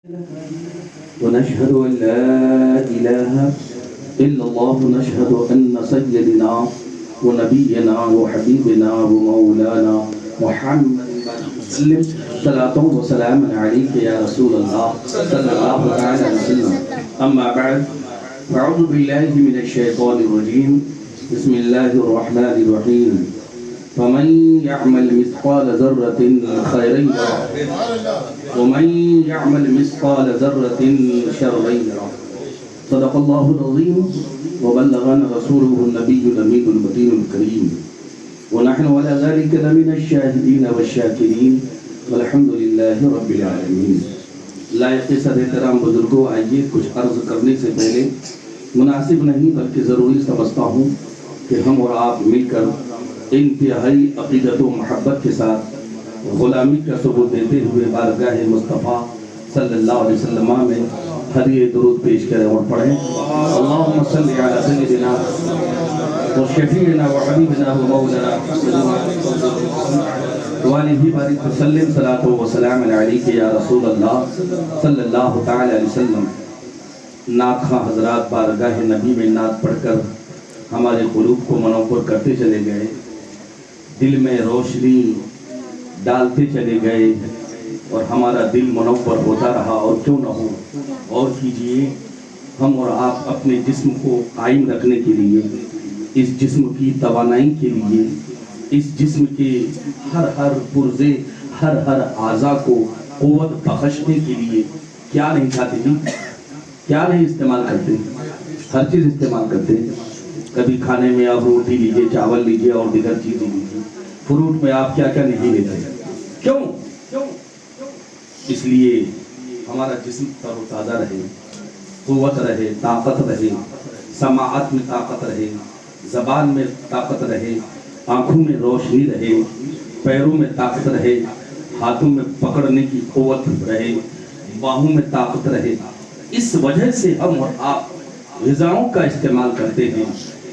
ونشهد أن لا إله إلا الله ونشهد أن سيدنا ونبينا وحبيبنا ومولانا محمد وسلم صلاة وسلام عليك يا رسول الله صلى الله عليه وسلم. أما بعد فأعوذ بالله من الشيطان الرجيم. بسم الله الرحمن الرحيم. فمن يعمل مثقال ذرة خيرا يره ومن يعمل مثقال ذرة شرا يره. صدق الله العظيم وبلغنا رسوله النبي الأمين المتين الكريم ونحن على ذلك لمن الشاهدين والشاكرين والحمد لله رب العالمین. لائق صدر احترام بزرگوں، آئیے کچھ عرض کرنے سے پہلے مناسب نہیں بلکہ ضروری سمجھتا ہوں کہ ہم اور آپ مل کر انتہائی عقیدت و محبت کے ساتھ غلامی کا ثبوت دیتے ہوئے بارگاہ مصطفیٰ صلی اللہ علیہ وسلم میں ہدیہ درود پیش کریں اور پڑھیں. اللہم صلی علی سیدنا و شفیعنا و حبیبنا و مولانا وآلہ بارک وسلم صلاۃ و سلام علیک یا رسول اللہ صلی اللہ تعالی علیہ وسلم. نعت خواں حضرات بارگاہ نبی میں نعت پڑھ کر ہمارے قلوب کو منور کرتے چلے گئے، دل میں روشنی ڈالتے چلے گئے اور ہمارا دل منور ہوتا رہا. اور کیوں نہ ہو، اور کیجئے. ہم اور آپ اپنے جسم کو قائم رکھنے کے لیے، اس جسم کی توانائی کے لیے، اس جسم کے ہر پرزے ہر اعضاء کو قوت بخشنے کے لیے کیا نہیں کھاتے ہیں، کیا نہیں استعمال کرتے، ہر چیز استعمال کرتے ہیں. کبھی کھانے میں آپ روٹی لیجئے، چاول لیجئے اور دیگر چیزیں لیجئے. فروٹ میں آپ کیا کیا نہیں لیتے. کیوں؟ اس لیے ہمارا جسم تر و تازہ رہے، قوت رہے، طاقت رہے، سماعت میں طاقت رہے، زبان میں طاقت رہے، آنکھوں میں روشنی رہے، پیروں میں طاقت رہے، ہاتھوں میں پکڑنے کی قوت رہے، باہوں میں طاقت رہے. اس وجہ سے ہم اور آپ غذاؤں کا استعمال کرتے ہیں.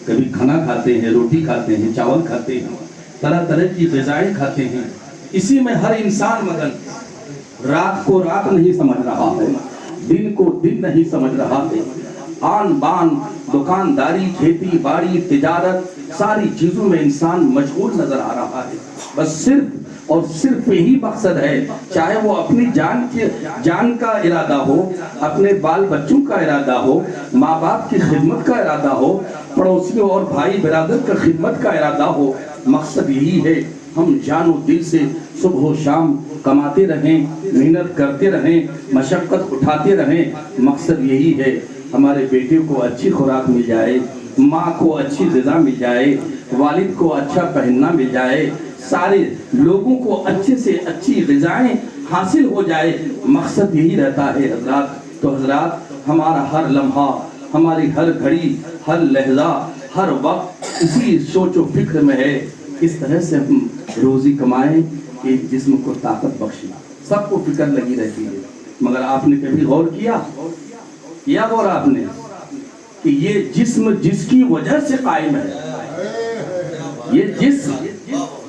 کبھی کھانا کھاتے ہیں، روٹی کھاتے ہیں، چاول کھاتے ہیں، طرح طرح کی غذائیں کھاتے ہیں. اسی میں ہر انسان مگن. رات کو رات نہیں سمجھ رہا ہے، دن کو دن نہیں سمجھ رہا ہے. آن بان، دکانداری، کھیتی باڑی، تجارت، ساری چیزوں میں انسان مشغول نظر آ رہا ہے. بس صرف اور صرف یہی مقصد ہے، چاہے وہ اپنی جان کا ارادہ ہو، اپنے بال بچوں کا ارادہ ہو، ماں باپ کی خدمت کا ارادہ ہو، پڑوسیوں اور بھائی برادر کا خدمت کا ارادہ ہو. مقصد یہی ہے ہم جان و دل سے صبح و شام کماتے رہیں، محنت کرتے رہیں، مشقت اٹھاتے رہیں. مقصد یہی ہے ہمارے بیٹے کو اچھی خوراک مل جائے، ماں کو اچھی غذا مل جائے، والد کو اچھا پہننا مل جائے، سارے لوگوں کو اچھے سے اچھی غذائیں حاصل ہو جائے. مقصد یہی رہتا ہے حضرات. تو حضرات ہمارا ہر لمحہ، ہماری ہر گھڑی، ہر لحظہ، ہر وقت اسی سوچ و فکر میں ہے کس طرح سے ہم روزی کمائیں کہ جسم کو طاقت بخشیں. سب کو فکر لگی رہتی ہے، مگر آپ نے کبھی غور کیا غور آپ نے کہ یہ جسم جس کی وجہ سے قائم ہے، یہ جسم،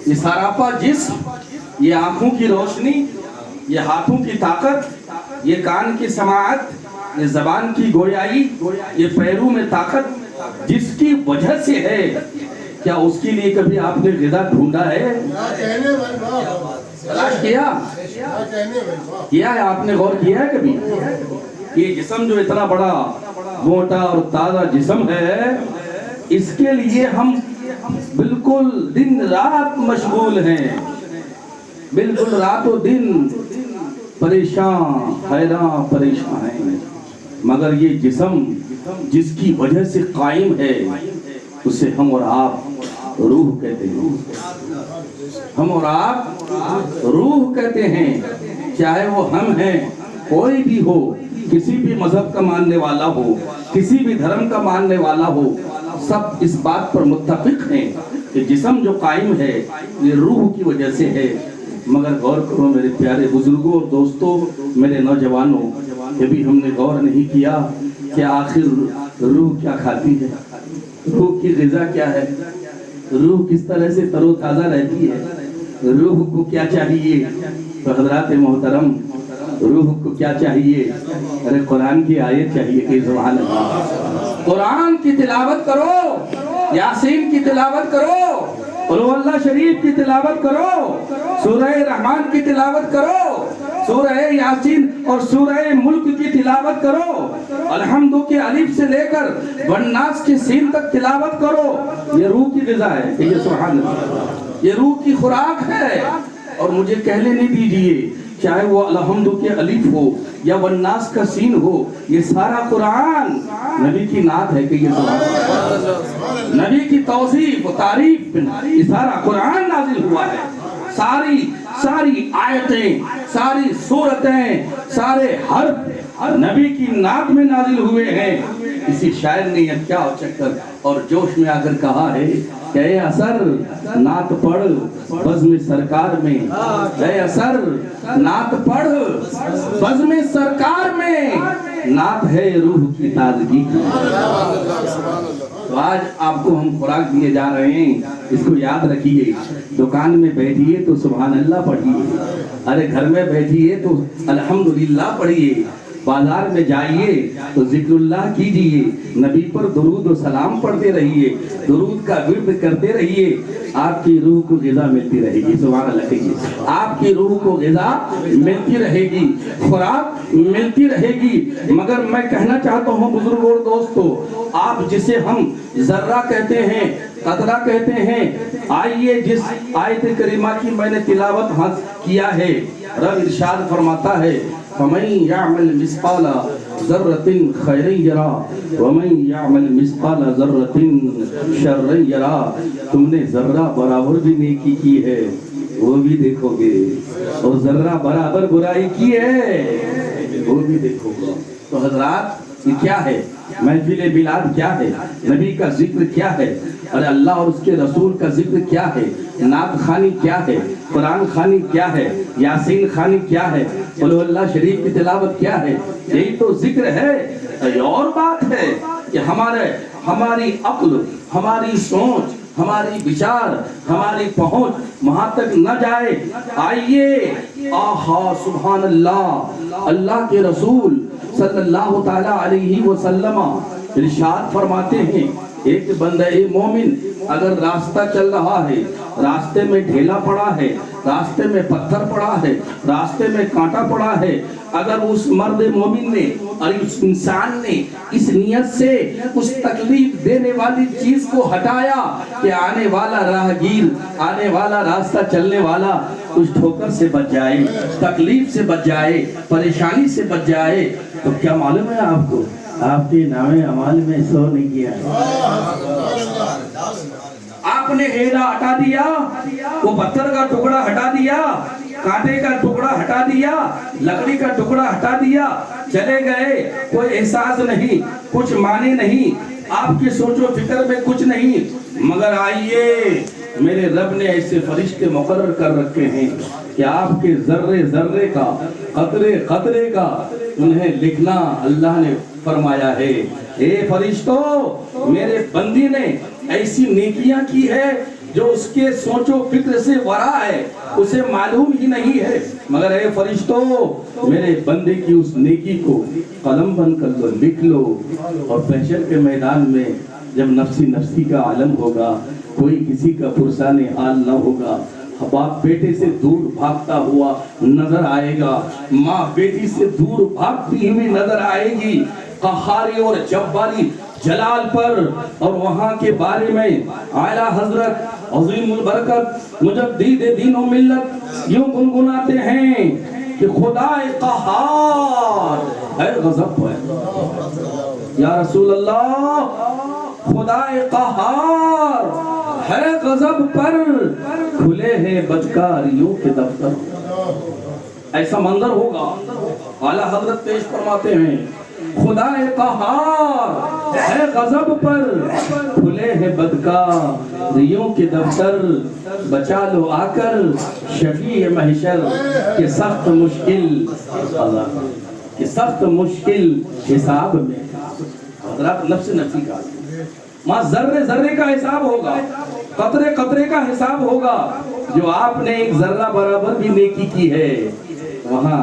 یہ سراپا جسم، یہ آنکھوں کی روشنی، یہ ہاتھوں کی طاقت، یہ کان کی سماعت، یہ زبان کی گویائی، یہ پیروں میں طاقت جس کی وجہ سے ہے، کیا اس کے لیے کبھی آپ نے غذا ڈھونڈا ہے؟ تلاش کیا ہے؟ آپ نے غور کیا ہے کبھی؟ یہ جسم جو اتنا بڑا موٹا اور تازہ جسم ہے، اس کے لیے ہم بالکل دن رات مشغول ہیں، بالکل رات و دن پریشان حیران پریشان ہیں. مگر یہ جسم جس کی وجہ سے قائم ہے، اسے ہم اور آپ روح کہتے ہیں. ہم اور آپ روح کہتے ہیں. چاہے وہ ہم ہیں، کوئی بھی ہو، کسی بھی مذہب کا ماننے والا ہو، کسی بھی دھرم کا ماننے والا ہو، سب اس بات پر متفق ہیں کہ جسم جو قائم ہے یہ روح کی وجہ سے ہے. مگر غور کرو میرے پیارے بزرگوں اور دوستوں، میرے نوجوانوں، کبھی ہم نے غور نہیں کیا کہ آخر روح کیا کھاتی ہے، روح کی غذا کیا ہے، روح کس طرح سے تر و تازہ رہتی ہے، روح کو کیا چاہیے. تو حضرات محترم، روح کو کیا چاہیے؟ ارے قرآن کی آیت چاہیے کہ سبحان اللہ، قرآن کی تلاوت کرو، یاسین کی تلاوت کرو، قل هو اللہ شریف کی تلاوت کرو، سورہ رحمان کی تلاوت کرو، سورہ یاسین اور سورہ ملک کی تلاوت کرو، الحمد کے الف سے لے کر والناس کے سین تک تلاوت کرو۔ یہ روح کی غذا ہے، یہ سبحان اللہ، یہ روح کی خوراک ہے۔ اور مجھے کہہ لینے دیجئے، چاہے وہ الحمد کے الف ہو یا والناس کا سین ہو، یہ سارا قرآن نبی کی نعت ہے کہ یہ سبحان اللہ، نبی کی توصیف و تعریف، یہ سارا قرآن نازل ہوا ہے۔ ساری آیتیں، ساری سورتیں، سارے حرف نبی کی نعت میں نازل ہوئے ہیں۔ کسی شاعر نے یہ کیا چکر اور جوش میں آ کر کہا ہے کہ اے اثر نعت پڑھ بزم سرکار میں، اے اثر نعت پڑھ بزم سرکار میں، نعت ہے روح کی تازگی کی۔ تو آج آپ کو ہم خوراک دیے جا رہے ہیں، اس کو یاد رکھیے۔ دکان میں بیٹھیے تو سبحان اللہ پڑھیے، ارے گھر میں بیٹھیے تو الحمدللہ پڑھیے، بازار میں جائیے تو ذکر اللہ کیجئے، نبی پر درود و سلام پڑھتے رہیے، درود کا ورد کرتے رہیے، آپ کی روح کو غذا ملتی رہے گی۔ سبحان اللہ کہیے، آپ کی روح کو غذا ملتی رہے گی، خوراک ملتی رہے گی۔ مگر میں کہنا چاہتا ہوں بزرگوں اور دوستو، آپ جسے ہم ذرہ کہتے ہیں، قطرہ کہتے ہیں، آئیے جس آیت کریمہ کی میں نے تلاوت کیا ہے، رب ارشاد فرماتا ہے فَمَنْ يَعْمَلْ مِثْقَالَ ذَرَّةٍ خَيْرًا يَرَهُ وَمَنْ يَعْمَلْ مِثْقَالَ ذَرَّةٍ شَرًّا يَرَهُ۔ تم نے ذرہ برابر بھی نیکی کی ہے وہ بھی دیکھو گے، اور ذرہ برابر برائی کی ہے وہ بھی دیکھو گے۔ تو حضرات یہ کیا ہے؟ محفل میلاد کیا ہے؟ نبی کا ذکر کیا ہے؟ اور اللہ اور اس کے رسول کا ذکر کیا ہے؟ نعت خوانی کیا ہے؟ قرآن خوانی کیا ہے؟ یاسین خوانی کیا ہے؟ قل هو اللہ شریف کی تلاوت کیا ہے؟ یہی تو ذکر ہے۔ اور بات ہے کہ ہماری عقل، ہماری سوچ، ہماری بچار، ہماری پہنچ وہاں تک نہ جائے۔ آئیے، آہا سبحان اللہ، اللہ کے رسول صلی اللہ تعالیٰ علیہ وسلم ارشاد فرماتے ہیں، ایک بندہ مومن اگر راستہ چل رہا ہے، راستے میں ڈھیلا پڑا ہے، راستے میں پتھر پڑا ہے، راستے میں کانٹا پڑا ہے، اگر اس مرد مومن نے اور اس انسان نے اس نیت سے اس تکلیف دینے والی چیز کو ہٹایا کہ آنے والا راہگیر، آنے والا راستہ چلنے والا اس ٹھوکر سے بچ جائے، تکلیف سے بچ جائے، پریشانی سے بچ جائے، تو کیا معلوم ہے آپ کو؟ آپ کے نام اعمال میں 100 نہیں کیا ہے۔ آپ نے ہیرا ہٹا دیا، وہ پتھر کا ٹکڑا ہٹا دیا، کانٹے کا ٹکڑا ہٹا دیا، لکڑی کا ٹکڑا ہٹا دیا، چلے گئے، کوئی احساس نہیں، کچھ معنی نہیں، آپ کی سوچ و فکر میں کچھ نہیں، مگر آئیے، میرے رب نے ایسے فرشتے مقرر کر رکھے ہیں کہ آپ کے ذرے ذرے کا، قطرے قطرے کا انہیں لکھنا اللہ نے فرمایا ہے۔ اے فرشتوں، میرے بندی نے ایسی نیکیاں کی ہے جو اس کے سوچ و فکر سے ورا ہے، اسے معلوم ہی نہیں ہے، مگر اے فرشتوں، میرے بندے کی اس نیکی کو قلم بن کر تو لکھ لو۔ اور محشر کے میدان میں جب نفسی نفسی کا عالم ہوگا، کوئی کسی کا پرسان حال نہ ہوگا، باپ بیٹے سے دور بھاگتا ہوا نظر آئے گا، ماں بیٹی سے دور بھاگتی ہوئی نظر آئے گی، قہاری اور جباری جلال پر اور وہاں کے بارے میں اعلیٰ حضرت عظیم البرکت مجدد دین و ملت یوں گنگناتے ہیں کہ خدا قہار ہے غضب ہے۔ یا رسول اللہ، خدا قہار ہے غضب پر، کھلے ہیں بدکاریوں کے دفتر۔ ایسا منظر ہوگا، اعلیٰ حضرت پیش فرماتے ہیں، خدا قہار ہے غضب پر، کھلے ہیں بدکاریوں کے دفتر، بچا لو آ کر شفیع محشر کے سخت مشکل عذاب، کہ سخت مشکل حساب میں۔ حضرات نفس نفسی کا وہاں ذرے ذرے کا حساب ہوگا، قطرے قطرے کا حساب ہوگا۔ جو آپ نے ایک ذرہ برابر بھی نیکی کی ہے، وہاں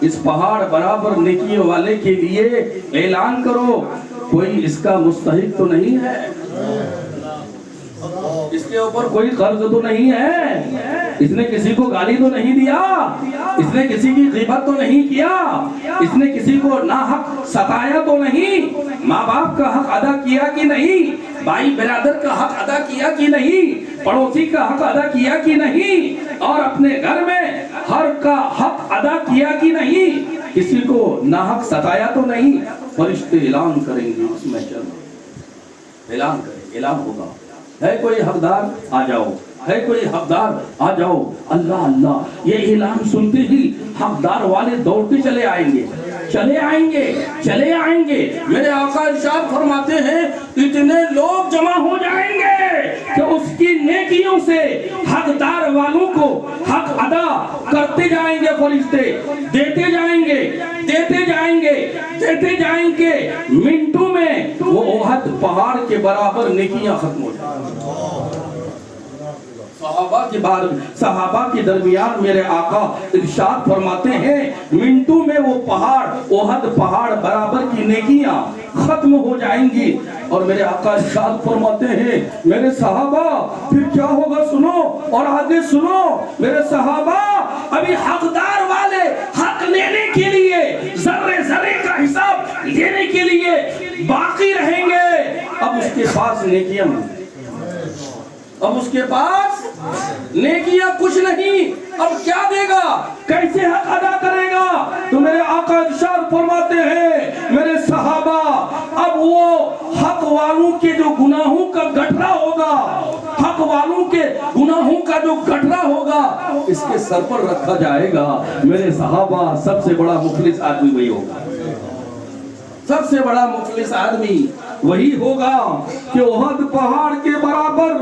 اس پہاڑ برابر نیکیوں والے کے لیے اعلان کرو کوئی اس کا مستحق تو نہیں ہے، اس کے اوپر کوئی قرض تو نہیں ہے، اس نے کسی کو گالی تو نہیں دیا، اس نے کسی کی غیبت تو نہیں کیا، اس نے کسی کو ناحق ستایا تو نہیں، ماں باپ کا حق ادا کیا کہ نہیں، بھائی برادر کا حق ادا کیا کہ نہیں، پڑوسی کا حق ادا کیا کہ نہیں، اور اپنے گھر میں ہر کا حق ادا کیا کہ نہیں، کسی کو ناحق ستایا تو نہیں۔ فرشتے اعلان کریں گے، اس میں چل اعلان کریں، اعلان ہوگا، ہے کوئی حقدار آ جاؤ، ہے کوئی حقدار آ جاؤ۔ اللہ اللہ، یہ اعلان سنتے ہی حقدار والے دوڑتے چلے آئیں گے، چلے آئیں گے، چلے آئیں گے۔ میرے آقا ارشاد فرماتے ہیں اتنے لوگ جمع ہو جائیں گے کہ اس کی نیکیوں سے حقدار والوں کو حق ادا کرتے جائیں گے، فرشتے دیتے جائیں گے، دیتے جائیں گے، دیتے جائیں گے، منٹوں میں وہ احد پہاڑ کے برابر نیکیاں ختم ہو جائیں گی۔ صحابہ کے درمیان میرے آقا ارشاد فرماتے ہیں منٹوں میں وہ پہاڑ احد پہاڑ برابر کی نیکیاں ختم ہو جائیں گی۔ اور میرے آقا ارشاد فرماتے ہیں میرے صحابہ پھر کیا ہوگا سنو، اور آگے سنو میرے صحابہ، ابھی حقدار والے حق لینے کے لیے ذرے ذرے کا حساب لینے کے لیے باقی رہیں گے۔ اب اس کے پاس نیکیاں نہیں، اب اس کے پاس نیکیاں کچھ نہیں، اب کیا دے گا، کیسے حق ادا کرے گا؟ تو میرے آقا ارشاد فرماتے ہیں میرے صحابہ اب وہ حق والوں کے جو گناہوں کا گٹھرا ہوگا، حق والوں کے گناہوں کا جو گٹھرا ہوگا اس کے سر پر رکھا جائے گا۔ میرے صحابہ سب سے بڑا مخلص آدمی وہی ہوگا، سب سے بڑا مخلص آدمی وہی ہوگا کہ احد پہاڑ کے برابر